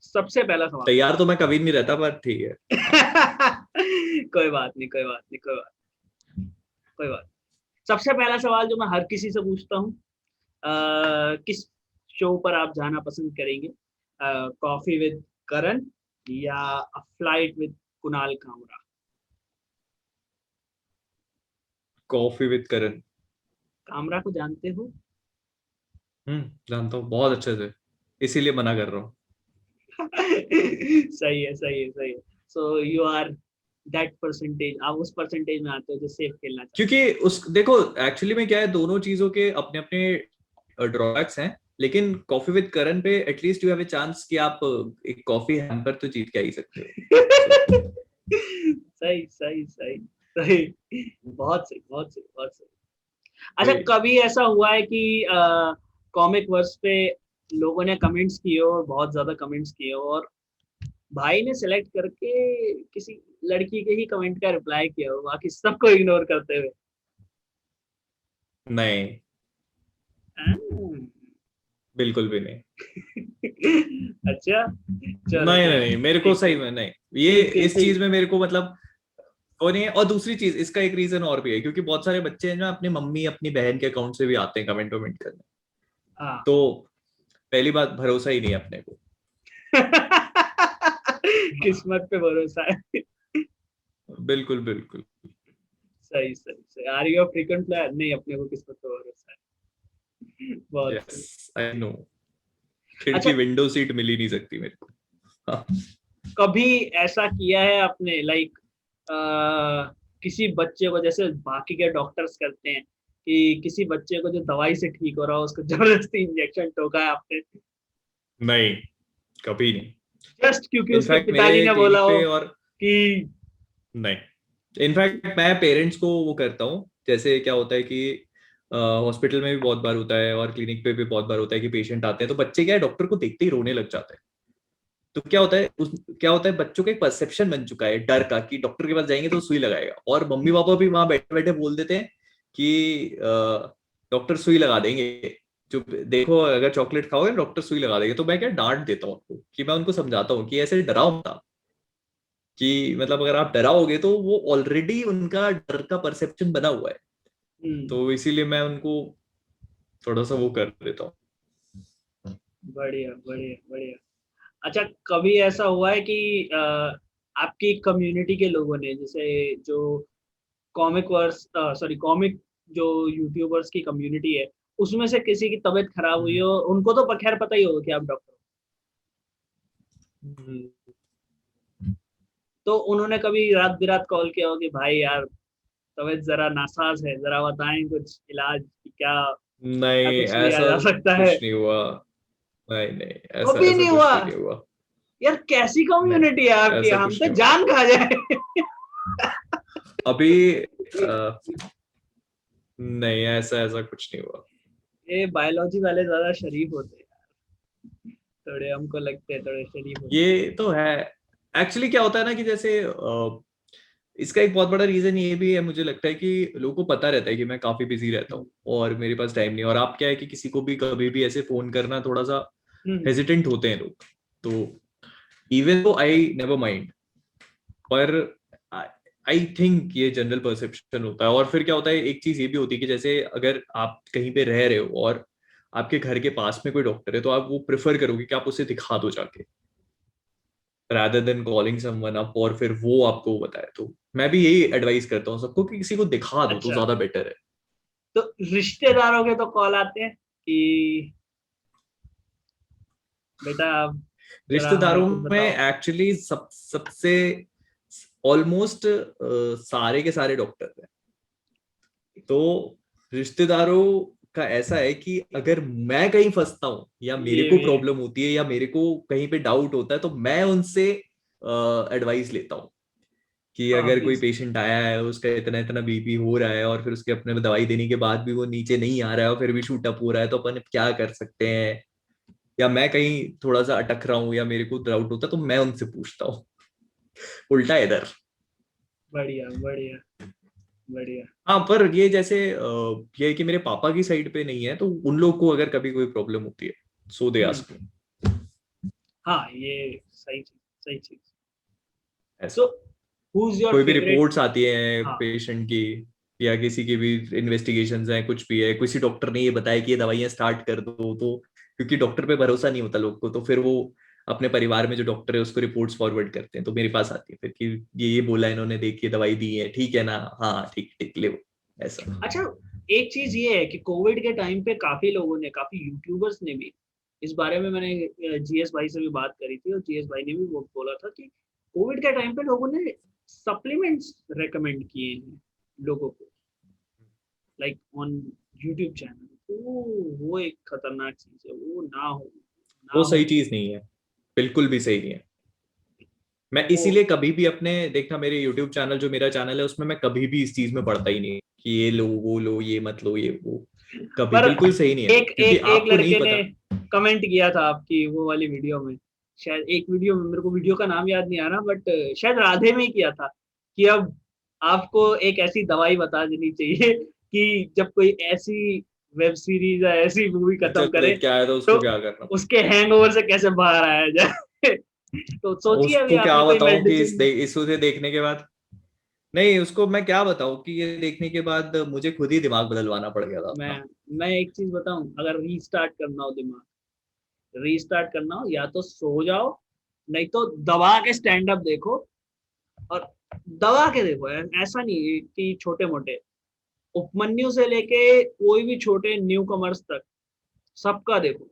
सबसे पहला सवाल। तैयार तो मैं कभी नहीं रहता, पर ठीक है। हाँ। कोई बात नहीं, कोई बात नहीं, कोई बात, कोई बात। सबसे पहला सवाल जो मैं हर किसी से पूछता हूँ, किस शो पर आप जाना पसंद करेंगे? कॉफी विद करण या flight with Kunal Kamra? Coffee with Karan. Kamra को जानते हो? जानता हूँ बहुत अच्छे से, इसीलिए मना कर रहा हूँ। सही है सही है सही है। So you are that percentage, आप उस परसेंटेज में आते हो जो सेफ खेलना चाहते क्योंकि उस देखो, एक्चुअली में क्या है, दोनों चीजों के अपने अपने ड्रॉबैक्स हैं, लेकिन कॉफी विद करण पे at least you have a chance कि आप एक कॉफी हैम्पर तो जीत के आ ही सकते हो। सो हो। सही सही सही सही, बहुत सही बहुत सही बहुत सही। अच्छा, वही। कभी ऐसा हुआ है कि कॉमिक वर्स पे लोगों ने कमेंट्स किए हो और बहुत ज्यादा कमेंट्स किए हो, और भाई ने सेलेक्ट करके किसी लड़की के ही कमेंट का रिप्लाई किया हो, बाकी सबको इग्नोर करते हुए? नहीं, हाँ। बिल्कुल भी नहीं। अच्छा, चलो नहीं नहीं ठीक नहीं, मेरे को ठीक सही ठीक में नहीं, ये ठीक ठीक इस चीज ठीक। में मेरे को मतलब वो नहीं है। और दूसरी चीज, इसका एक रीजन और भी है, क्योंकि बहुत सारे बच्चे हैं जो अपनी मम्मी अपनी बहन के अकाउंट से भी आते हैं कमेंट वमेंट करने, हाँ। तो पहली बात भरोसा ही नहीं है अपने को। हाँ, किस्मत पे भरोसा है। बिल्कुल बिल्कुल। सही सही सही। Are you frequent player? नहीं, अपने को किस्मत पे भरोसा है। बहुत यस, सही। I know. खिड़की अच्छा, विंडो सीट मिल ही नहीं सकती मेरे को। हाँ। कभी ऐसा किया है आपने लाइक किसी बच्चे को, जैसे बाकी के डॉक्टर्स करते हैं कि किसी बच्चे को जो दवाई से ठीक हो रहा हो उसको जबरदस्ती इंजेक्शन ठोका है आपने? नहीं, कभी नहीं। जस्ट क्योंकि उसके इनफैक्ट पिताजी मेरे ने बोला क्लिनिक हो पे और कि नहीं, इनफैक्ट मैं पेरेंट्स को वो करता हूँ। जैसे क्या होता है कि हॉस्पिटल में भी बहुत बार होता है और क्लिनिक पे भी बहुत बार होता है कि पेशेंट आते हैं तो बच्चे क्या है डॉक्टर को देखते ही रोने लग जाते हैं। तो क्या होता है बच्चों का एक परसेप्शन बन चुका है डर का कि डॉक्टर के पास जाएंगे तो सुई लगाएगा, और मम्मी पापा भी वहां बैठे बैठे बोल देते हैं कि डॉक्टर सुई लगा देंगे, जो देखो अगर चॉकलेट खाओगे डॉक्टर सुई लगा देंगे। तो मैं क्या डांट देता हूँ उनको, कि मैं उनको समझाता हूँ कि ऐसे डराओ मत, कि मतलब अगर आप डराओगे तो वो ऑलरेडी उनका डर का परसेप्शन बना हुआ है। हम्म, तो इसीलिए मैं उनको थोड़ा सा वो कर देता हूँ। बढ़िया बढ़िया बढ़िया। अच्छा, कभी ऐसा हुआ है कि आपकी कम्युनिटी के लोगों ने, जैसे जो कॉमिक वर्स सॉरी कॉमिक जो यूट्यूबर्स की कम्युनिटी है, उसमें से किसी की तबीयत खराब हुई हो, उनको तो खैर पता ही होगा कि आप डॉक्टर हो, हम्म, तो उन्होंने कभी रात बिरात कॉल किया हो कि भाई यार तबीयत जरा नासाज है, जरा बताएं कुछ इलाज की, क्या क्या नहीं कुछ लिया ऐसा जा सकता है? कुछ नहीं हुआ। नहीं नहीं, ऐसा कभी ऐसा नहीं कुछ हुआ? भी नहीं हुआ। यार कैसी नहीं, कम्युनिटी है आपकी, ऐसा हम कुछ तो नहीं हुआ जान खा जाए। अभी। नहीं, ऐसा ऐसा कुछ नहीं हुआ। ये बायोलॉजी वाले ज्यादा शरीफ होते हैं, थोड़े हमको लगते हैं थोड़े शरीफ होते ये तो है। एक्चुअली क्या होता है ना कि जैसे इसका एक बहुत बड़ा रीजन ये भी है, मुझे लगता है कि लोगों को पता रहता है कि मैं काफी बिजी रहता हैं। हूँ और मेरे पास टाइम नहीं है। और आप क्या है कि किसी को भी कभी भी ऐसे फोन करना थोड़ा सा हम्म, हेजिटेंट होते हैं लोग। तो इवन तो आई नेवर माइंड, पर आई थिंक ये जनरल परसेप्शन होता है। और फिर क्या होता है, एक चीज ये भी होती है कि जैसे अगर आप कहीं पे रह रहे हो और आपके घर के पास में कोई डॉक्टर है तो आप वो प्रेफर करोगे कि आप उसे दिखा दो जाके, rather than calling someone up और फिर वो आपको बताए। तो मैं भी यही एडवाइस करता हूँ सबको कि किसी को दिखा दो तो अच्छा, ज्यादा बेटर है। तो रिश्तेदारों के तो कॉल आते हैं कि बेटा आप जरा हमारे रिश्तेदारों को में बताओ? एक्चुअली सबसे ऑलमोस्ट सारे के सारे डॉक्टर हैं। तो रिश्तेदारों का ऐसा है कि अगर मैं कहीं फंसता हूँ या मेरे ये को भी है। प्रॉब्लम होती है या मेरे को कहीं पे डाउट होता है तो मैं उनसे एडवाइस लेता हूँ कि अगर कोई ऑब्वियस। पेशेंट आया है उसका इतना इतना बीपी हो रहा है और फिर उसके अपने में दवाई देने के बाद भी वो नीचे नहीं आ रहा है और फिर भी शूट अप हो रहा है तो अपन क्या कर सकते हैं। या मैं कहीं थोड़ा सा अटक रहा हूँ या मेरे को डाउट होता है तो मैं उनसे पूछता हूँ। उल्टा इधर। बढ़िया बढ़िया बढ़िया। हाँ, पर ये जैसे ये है कि मेरे पापा की साइड पे नहीं है तो उन लोग को अगर कभी कोई प्रॉब्लम होती है सो दे हम्म, आस्क मी। हाँ ये सही चीज, सही चीज। ऐसा सो हु इज योर कोई भी फेवरेट? रिपोर्ट्स आती हैं हाँ, पेशेंट की या किसी की भी इन्वेस्टिगेशंस हैं, कुछ भी है, किसी डॉक्टर ने ये बताया कि ये दवाइयां स्टार्ट कर दो, तो क्योंकि डॉक्टर पे भरोसा नहीं होता लोग को तो फिर वो अपने परिवार में जो डॉक्टर है उसको रिपोर्ट्स फॉरवर्ड करते हैं तो मेरे पास आती है फिर कि ये बोला इन्होंने, देखिए दवाई दी है, ठीक है ना, हाँ ठीक ठीक ले वो। ऐसा। अच्छा, एक चीज ये है कि कोविड के टाइम पे काफी लोगों ने, काफी यूट्यूबर्स ने भी इस बारे में, मैंने जीएस भाई से भी बात करी थी और जीएस भाई ने भी वो बोला था कि कोविड के टाइम पे लोगों ने सप्लीमेंट्स रेकमेंड किए हैं लोगों को, लाइक ऑन यूट्यूब चैनल। वो एक खतरनाक चीज है, वो ना हो, ना वो सही होनी चीज नहीं है, बिल्कुल भी सही नहीं है। मैं वो। इसीलिए कभी भी अपने देखना मेरे YouTube चैनल जो मेरा चैनल है उसमें मैं कभी भी इस चीज में पढ़ता ही नहीं कि ये लो वो लो ये मत लो ये वो, कभी, पर बिल्कुल सही नहीं है वो एक क्योंकि एक एक आपको नहीं लड़के ने पता। कमेंट किया था आपकी वो वाली वीडियो में, शायद एक वीडियो में, मेरे को वीडियो का नाम याद नहीं आ रहा, बट शायद राधे में ही किया था कि अब आपको एक ऐसी दवाई बता देनी चाहिए कि जब कोई ऐसी वेब सीरीज या ऐसी मूवी अच्छा खत्म करे देख के आया था तो उसको क्या करना। उसके हैंगओवर से कैसे बाहर आया जाए। तो सोचिए अभी उसको क्या आपने कोई बताऊं कि मेडिसिन। इस उसे देखने के बाद, नहीं उसको मैं क्या बताऊं कि ये देखने के बाद मुझे खुद ही दिमाग बदलवाना पड़ गया था मैं अपना। मैं एक चीज बताऊं, अगर रीस्टार्ट करना हो दिमाग, रीस्टार्ट करना हो, या तो सो जाओ, नहीं तो दबा के स्टैंड अप देखो। और दबा के देखो, ऐसा नहीं है कि छोटे मोटे, उपमन्यु से लेके कोई भी छोटे न्यू कमर्स तक सबका देखो।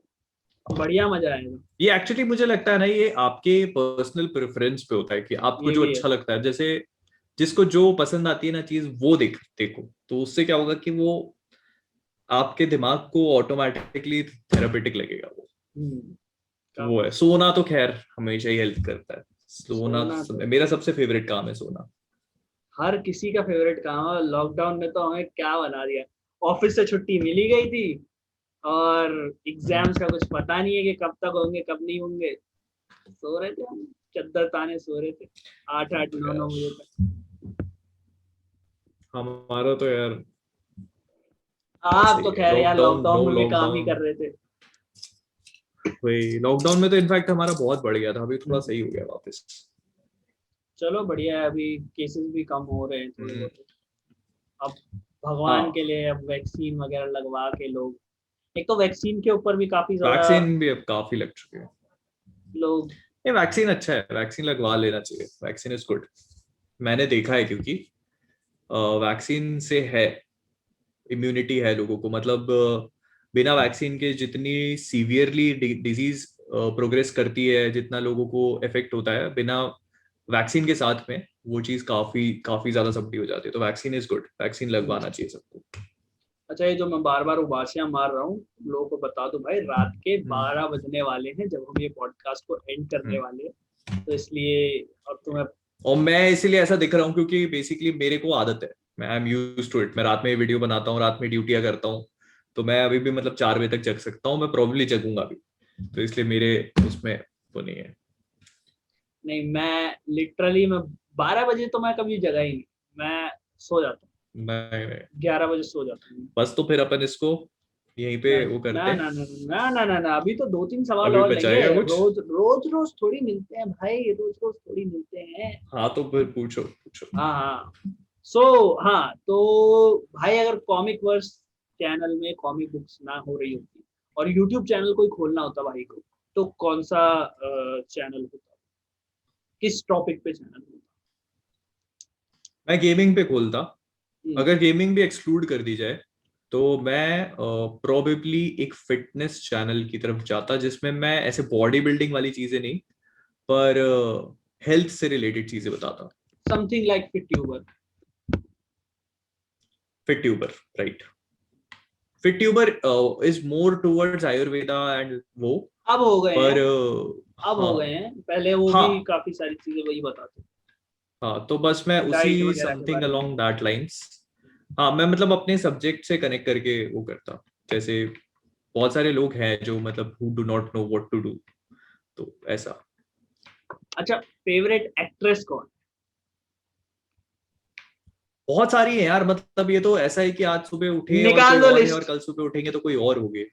बढ़िया मजा आएगा। ये एक्चुअली मुझे लगता है ना, ये आपके पर्सनल प्रेफरेंस पे होता है कि आपको ये जो भी है। अच्छा लगता है। जैसे जिसको जो पसंद आती है ना चीज, वो देखो, तो उससे क्या होगा कि वो आपके दिमाग को ऑटोमेटिकली थेरापेटिक लगेगा वो। हम्म, वो काफी है सोना, तो खैर हमेशा ही हेल्प करता है। सोना सोना तो मेरा सबसे फेवरेट काम है, सोना। हर किसी का फेवरेट काम है। लॉकडाउन ने तो हमें क्या बना दिया। ऑफिस से छुट्टी मिली गई थी और एग्जाम्स का कुछ पता नहीं है कि कब तक होंगे कब नहीं होंगे। सो रहे थे हम, चद्दर ताने सो रहे थे 8-8 तो 9-9 यार बजे तक। हमारा तो यार ऐसा आप ही तो है, खैर यार लॉकडाउन लॉकडाउन नो में भी काम ही लॉकडाउन। कर रहे थे। वही लॉकडाउन में तो इनफैक्ट हमारा बहुत बढ़ गया था, अभी थोड़ा हम्म, सही हो गया वापस। चलो बढ़िया है, अभी केसेस भी कम हो रहे हैं थोड़े हम्म, बहुत। अब भगवान के हाँ, लिए अब वैक्सीन वगैरह लगवा के लोग, एक तो वैक्सीन के ऊपर भी काफी ज्यादा वैक्सीन भी अब काफी लग चुके हैं। लोग। ये वैक्सीन अच्छा है, वैक्सीन लगवा लेना चाहिए, वैक्सीन इज गुड। मैंने देखा है क्योंकि वैक्सीन से है, इम्यूनिटी है लोगों को, मतलब बिना वैक्सीन के जितनी सीवियरली डिजीज प्रोग्रेस करती है, जितना लोगों को इफेक्ट होता है, बिना वैक्सीन के साथ में वो चीज काफी काफी ज्यादा सबडी हो जाती है। तो वैक्सीन इज गुड, वैक्सीन लगवाना चाहिए सबको। अच्छा, ये जो मैं बार बार उबासियां मार रहा हूँ, लोगों को बता दो भाई, रात के हम्म 12 बजने वाले हैं जब हम ये पॉडकास्ट को एंड करने हम्म। वाले हैं। तो इसलिए अब तुम्हें और मैं इसीलिए ऐसा दिख रहा हूँ क्योंकि बेसिकली मेरे को आदत है, मैं I am use to it. मैं रात में वीडियो बनाता हूँ, रात में ड्यूटियां करता हूँ, तो मैं अभी भी मतलब 4 बजे तक जग सकता हूँ, मैं प्रॉब्लली जगूंगा भी। तो इसलिए मेरे उसमें वो नहीं है। नहीं, मैं लिटरली मैं 12 बजे तो मैं कभी जगा ही नहीं। मैं सो जाता हूँ, नहीं नहीं, 11 बजे सो जाता हूँ। बस तो फिर अपन इसको यहीं पे ना वो ना करते हैं। ना ना ना ना ना ना, अभी तो 2-3 सवाल अभी और लेंगे। बचाएगा कुछ? रोज रोज रोज थोड़ी मिलते हैं भाई, रोज रोज थोड़ी मिलते हैं। हाँ तो फिर पूछो पूछो। हाँ हाँ। सो हाँ तो भाई, अगर कॉमिक वर्स चैनल में कॉमिक बुक्स ना हो रही होती और यूट्यूब चैनल कोई खोलना होता भाई को, तो कौन सा चैनल होता, किस टॉपिक पे चैनल होता? मैं गेमिंग पे खोलता। हम्म, अगर गेमिंग भी एक्सक्लूड कर दी जाए, तो मैं प्रोबेबली एक फिटनेस चैनल की तरफ जाता, जिसमें मैं ऐसे बॉडी बिल्डिंग वाली चीजें नहीं, पर हेल्थ से रिलेटेड चीजें बताता। Something like fit tuber. Fit tuber, right. Fit tuber is more towards Ayurveda and वो, अब हो गए हैं, पर अब हो गए हाँ हैं, पहले वो भी हाँ काफी सारी चीजें वही बताते हाँ, तो बस मैं थे, डाइट उसी वगैरह के समथिंग बारे में। Along that lines. हाँ, मैं मतलब अपने सब्जेक्ट से कनेक्ट करके वो करता। जैसे बहुत सारे लोग हैं जो मतलब who do not know what to do, तो ऐसा। अच्छा, फेवरेट एक्ट्रेस कौन? बहुत सारी है यार, मतलब ये तो ऐसा है कि आज सुबह उठे और कोई निकाल दो और है, और लिस्ट। कल सुबह उठेंगे तो कोई और होगे।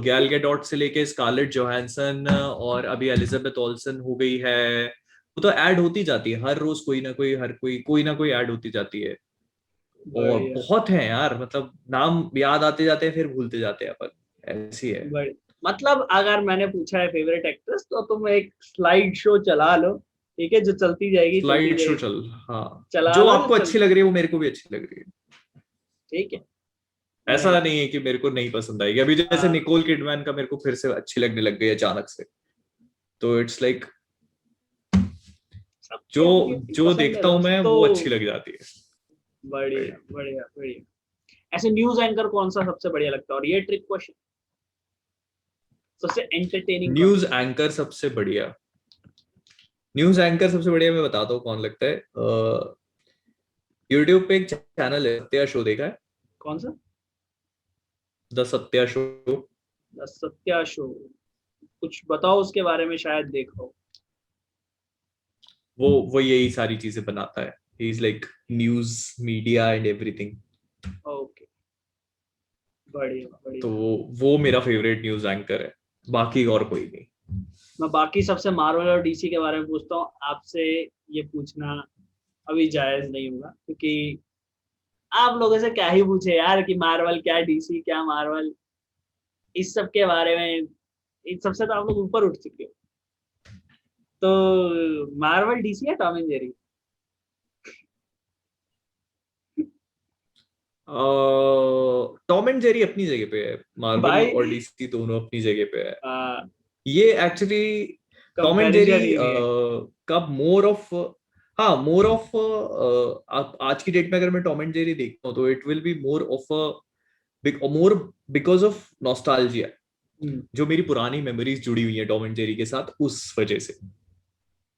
गैल गैडोट से लेके स्कारलेट जोहानसन, और अभी एलिजाबेथ ओल्सन हो गई है। वो तो ऐड होती जाती है हर रोज, कोई ना कोई, हर कोई ना कोई ऐड होती जाती है। और बढ़िया, बहुत है यार, मतलब नाम याद आते जाते हैं फिर भूलते जाते हैं अपन, ऐसी है। बढ़िया। मतलब अगर मैंने पूछा है फेवरेट एक्ट्रेस, तो तुम एक स्लाइड शो चला लो, ठीक है, जो चलती जाएगी चलती स्लाइड शो जाएगी। चल, हाँ। चला जो लो जो आपको चल। अच्छी लग रही है वो मेरे को भी अच्छी लग रही है। ठीक है। ऐसा नहीं। नहीं है कि मेरे को नहीं पसंद आएगी। अभी जैसे हाँ, निकोल किडमैन का मेरे को फिर से अच्छी लगने लग गई अचानक से। तो इट्स लाइक सबकी जो अपनी अपनी जो पसंद है देखता हूं मैं दोस्तों। वो अच्छी लग जाती है। बढ़िया बढ़िया बढ़िया। ऐसे न्यूज एंकर कौन सा सबसे बढ़िया लगता है? और ये ट्रिक क्वेश्चन, सबसे एंटरटेनिंग कौन न्यूज सा? एंकर सबसे बढ़िया, न्यूज एंकर सबसे बढ़िया मैं बताता हूँ कौन लगता है। यूट्यूब पे एक चैनल है, सत्या शो, देखा है? कौन सा? The Satya show. The Satya show. कुछ बताओ उसके बारे में, शायद देखो। वो यही सारी चीजें बनाता है। He is like news media and everything. Okay, बढ़िया तो बढ़िया। वो मेरा फेवरेट न्यूज एंकर है, बाकी और कोई नहीं। मैं बाकी सबसे मार्वल और डीसी के बारे में पूछता हूँ, आपसे ये पूछना अभी जायज नहीं होगा, क्योंकि आप लोगों से क्या ही पूछे यार कि मार्वल क्या, डीसी क्या, मार्वल, इस सब के बारे में। इन सबसे तो आप लोग ऊपर उठ चुके हो। तो मार्वल, डीसी या Tom and Jerry? Tom and Jerry अपनी जगह पे है, मार्वल भाई और डीसी दोनों अपनी जगह पे है। आ, ये actually Tom and Jerry comparison ही नहीं है। का मोर ऑफ, हाँ मोर ऑफ, आज की डेट में अगर मैं टॉम एंड जेरी देखता हूँ तो it will be more of more because of nostalgia, जो मेरी पुरानी मेमोरीज जुड़ी हुई है टॉम एंड जेरी के साथ, उस वजह से।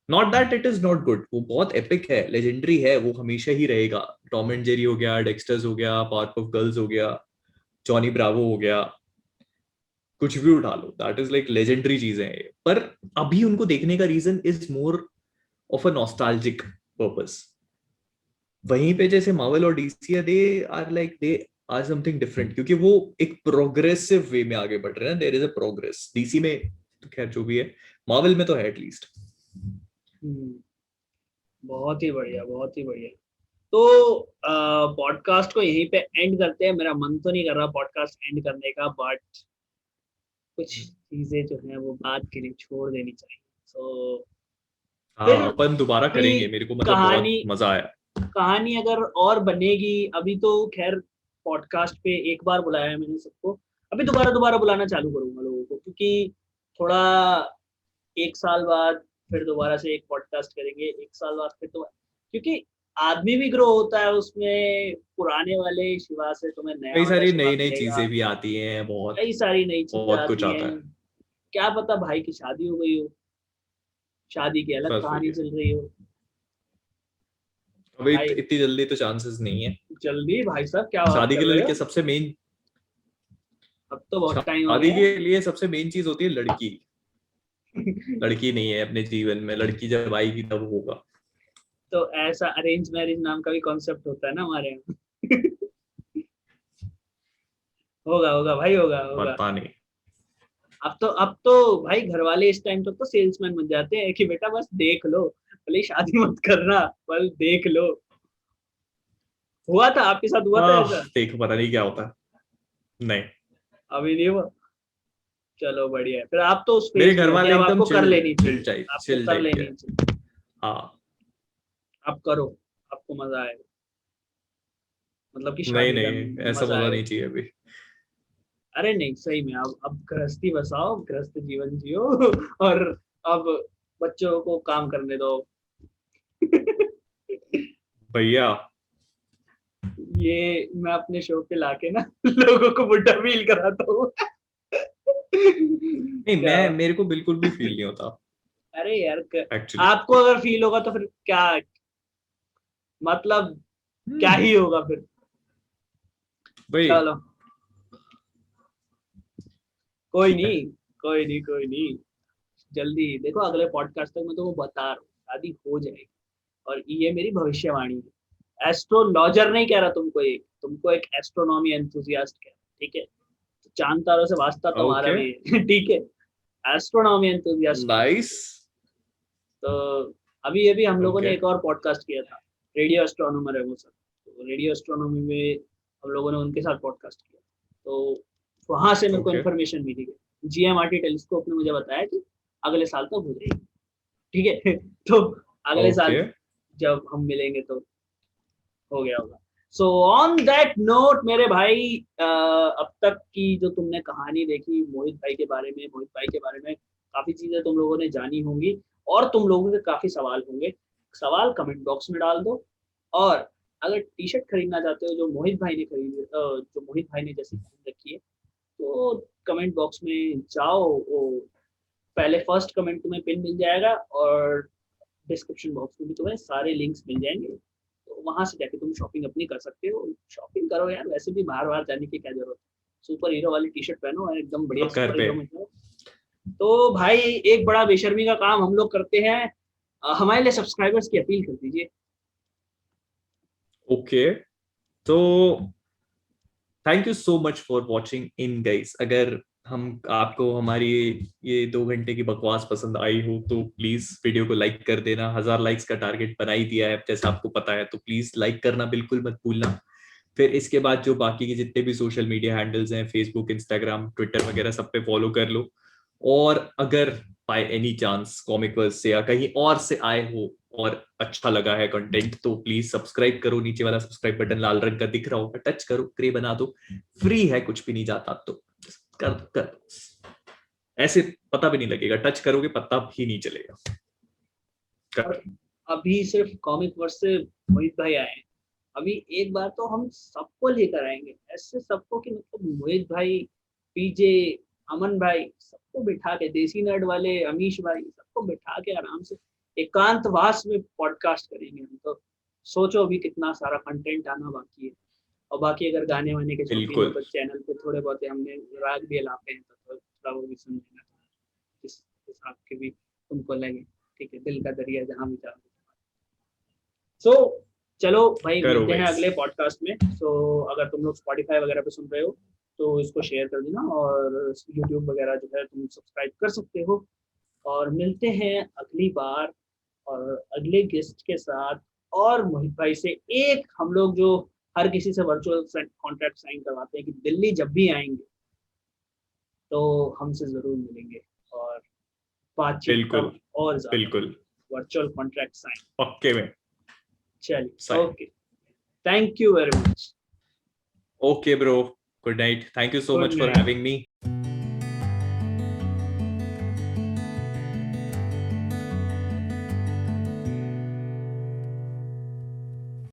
Not that it is not good, वो बहुत एपिक है, लेजेंडरी है, वो हमेशा ही रहेगा। टॉम एंड जेरी हो गया, डेक्स्टर्स हो गया, पावरपुफ गर्ल्स हो गया, जॉनी ब्रावो हो गया, कुछ भी उठा लो, दैट इज लाइक लेजेंडरी चीजें हैं ये। पर अभी उनको देखने का reason is more of a nostalgic purpose. वहीं पे जैसे मार्वल और डीसी है, दे आर समथिंग डिफरेंट, क्योंकि वो एक प्रोग्रेसिव वे में आगे बढ़ रहे हैं। There is a progress DC में, तो खैर जो भी है, मार्वल में तो है एटलीस्ट। बहुत ही बढ़िया, बहुत ही बढ़िया। तो पॉडकास्ट को यहीं पे एंड करते हैं। मेरा मन तो नहीं कर रहा पॉडकास्ट एंड करने का, बट कुछ चीजें जो हैं वो बात के लिए छोड़ देनी चाहिए। सो फिर हाँ, अपन दोबारा भी करेंगे, मेरे को मतलब बहुत कहानी मजा आया। कहानी अगर और बनेगी, अभी तो खैर पॉडकास्ट पे एक बार बुलाया है मैंने सबको, अभी दोबारा दोबारा बुलाना चालू करूंगा लोगों को, क्योंकि थोड़ा एक साल बाद फिर दोबारा से एक पॉडकास्ट करेंगे, एक साल बाद फिर तो, क्योंकि आदमी भी ग्रो होता है उसमें, पुराने वाले शिवा से तुम्हें नया कई वाला सारी शिवा नई नई मिलेगा, चीजें भी आती हैं, बहुत कई सारी नई चीजें बहुत कुछ आती आता हैं। है। क्या पता भाई की शादी हो गई हो, शादी की अलग बस कहानी वही, चल रही हो। अभी भाई इतनी जल्दी तो चांसेस नहीं है। जल्दी भाई साहब क्या बात शादी के कर रहे लिए हो, क्या सबसे मेन, अब तो बहुत टाइम हो शादी गया है। के लिए सबसे मेन चीज होती है लड़की। लड़की नहीं है अपने जीवन में, लड़की जब आएगी तब होगा। तो ऐसा अरेंज मैरिज नाम का भी कॉन्सेप्ट होता है ना हमारे यहाँ। होगा होगा भाई, होगा होगा। पता नहीं। अब तो भाई घर वाले इस टाइम तक तो सेल्समैन बन जाते हैं कि बेटा बस देख लो, भले शादी मत करना, बस देख लो। हुआ था आपके साथ, हुआ था ऐसा? देखो पता नहीं क्या होता है। नहीं, अभी नहीं हुआ। चलो बढ़िया है, फिर आप तो उस मेरे फेज में घर हो कि वाले अब एकदम आपको कर चिल लेनी चिल चाहिए, टाइप, आपको चिल कर टाइप के लेनी हैं। चाहिए। हाँ। आप करो, आपको मजा आएगा, मतलब कि नहीं शादी करने नहीं, में ऐसा मजा बोला आएगा। नहीं चाहिए अभी। अरे नहीं सही में, अब गृहस्थी बसाओ, गृहस्थ जीवन जियो, और अब बच्चों को काम करने दो। भैया, ये मैं अपने शो पे लाके ना लोगों को बुढ़ा फील कराता हूँ। नहीं क्या? मैं, मेरे को बिल्कुल भी फील नहीं होता अरे यार एक्चुअली। आपको अगर फील होगा तो फिर क्या, मतलब क्या ही होगा फिर। भाई। चलो कोई नहीं, कोई नहीं, कोई नहीं। जल्दी देखो, अगले पॉडकास्ट तक मैं तो बता रहा हूँ शादी हो जाएगी, और ये मेरी भविष्यवाणी है। एस्ट्रोलॉजर नहीं कह रहा तुमको एक एस्ट्रोनॉमी एंथुसियास्ट कह रहा, ठीक है? तो चांद तारों से वास्ता तुम्हारा ओके, भी है। ठीक है, एस्ट्रोनॉमी एंथुसियास्ट कह रहा हूँ। नाइस। तो अभी हम लोगों ने ओके एक और पॉडकास्ट किया था, रेडियो एस्ट्रोनॉमर है वो सर, तो रेडियो एस्ट्रोनॉमी में हम लोगों ने उनके साथ पॉडकास्ट किया, तो वहां से मेरे को ओके इन्फॉर्मेशन मिली है। जीएमआरटी टेलीस्कोप ने मुझे बताया कि अगले साल तक हो जाएगी, ठीक है? तो अगले साल ओके। जब हम मिलेंगे तो हो गया होगा। सो ऑन दैट नोट मेरे भाई, अब तक की जो तुमने कहानी देखी मोहित भाई के बारे में, मोहित भाई के बारे में काफी चीजें तुम लोगों ने जानी होंगी, और तुम लोगों के काफी सवाल होंगे। सवाल कमेंट बॉक्स में डाल दो, और अगर टी शर्ट खरीदना चाहते हो जो मोहित भाई ने जो मोहित भाई ने जैसी पहन रखी है, तो कमेंट बॉक्स में जाओ, वो पहले फर्स्ट कमेंट तुम्हें पिन मिल जाएगा, और डिस्क्रिप्शन बॉक्स में भी तुम्हें सारे लिंक्स मिल जाएंगे, तो वहां से जाके तुम शॉपिंग अपनी कर सकते हो। शॉपिंग करो यार, वैसे भी बाहर बाहर जाने की क्या जरूरत है, सुपर हीरो वाली टी शर्ट पहनो और एकदम बढ़िया अब घर सुपर पे। हीरो में जाओ। तो भाई एक बड़ा बेशर्मी का काम हम लोग करते हैं, हमारे लिए सब्सक्राइबर्स की अपील कर दीजिए। ओके, तो thank you so much for watching in guys. अगर हम आपको हमारी ये 2 घंटे की बकवास पसंद आई हो तो प्लीज वीडियो को लाइक कर देना। 1000 लाइक्स का टारगेट बना ही दिया है जैसे आपको पता है, तो प्लीज लाइक करना बिल्कुल मत भूलना। फिर इसके बाद जो बाकी के जितने भी सोशल मीडिया हैंडल्स हैं, फेसबुक, इंस्टाग्राम, ट्विटर वगैरह, सब पे फॉलो कर लो। और अगर by any chance comic verse से या कहीं और से आए हो और अच्छा लगा है कंटेंट तो प्लीज सब्सक्राइब करो, नीचे वाला सब्सक्राइब बटन लाल रंग का दिख रहा होगा, टच करो, ग्रे बना दो, फ्री है, कुछ भी नहीं जाता, तो कर दो, ऐसे पता भी नहीं लगेगा, टच करोगे पता भी नहीं चलेगा। और अभी सिर्फ कॉमिक वर्स से मोहित भाई आए हैं, अभी एक बार तो हम सबको लेकर आएंगे, ऐसे सबको कि मतलब मोहित भाई, पीजे, अमन भाई, सबको बिठा के, देसी नर्ड वाले अमीश भाई, सबको बिठा के आराम से एकांतवास में पॉडकास्ट करेंगे हम तो। सोचो अभी कितना सारा कंटेंट आना बाकी है। और बाकी अगर गाने वाने के शौकीन हो बिल्कुल तो चैनल पे थोड़े बहुत हमने राग भी अलापे हैं, तो थोड़ा वो भी सुन लेना, जिस हिसाब के भी तुमको लगे। ठीक है, दिल का दरिया जहाँ भी जाओ। सो चलो भाई, करो मिलते हैं गाइस। अगले पॉडकास्ट में। सो अगर तुम लोग स्पॉटिफाई वगैरह पे सुन रहे हो तो इसको शेयर कर देना, और यूट्यूब वगैरह जो है तुम सब्सक्राइब कर सकते हो। और मिलते हैं अगली बार और अगले गेस्ट के साथ। और मोहित भाई से एक हम लोग जो हर किसी से वर्चुअल कॉन्ट्रैक्ट साइन करवाते हैं कि दिल्ली जब भी आएंगे तो हमसे जरूर मिलेंगे, और बातचीत बिल्कुल तब और ज्यादा बिल्कुल, वर्चुअल कॉन्ट्रैक्ट साइन। पक्के में चलिए, sign. Okay, thank you very much. Okay bro, good night, thank you so good much for night. Having me.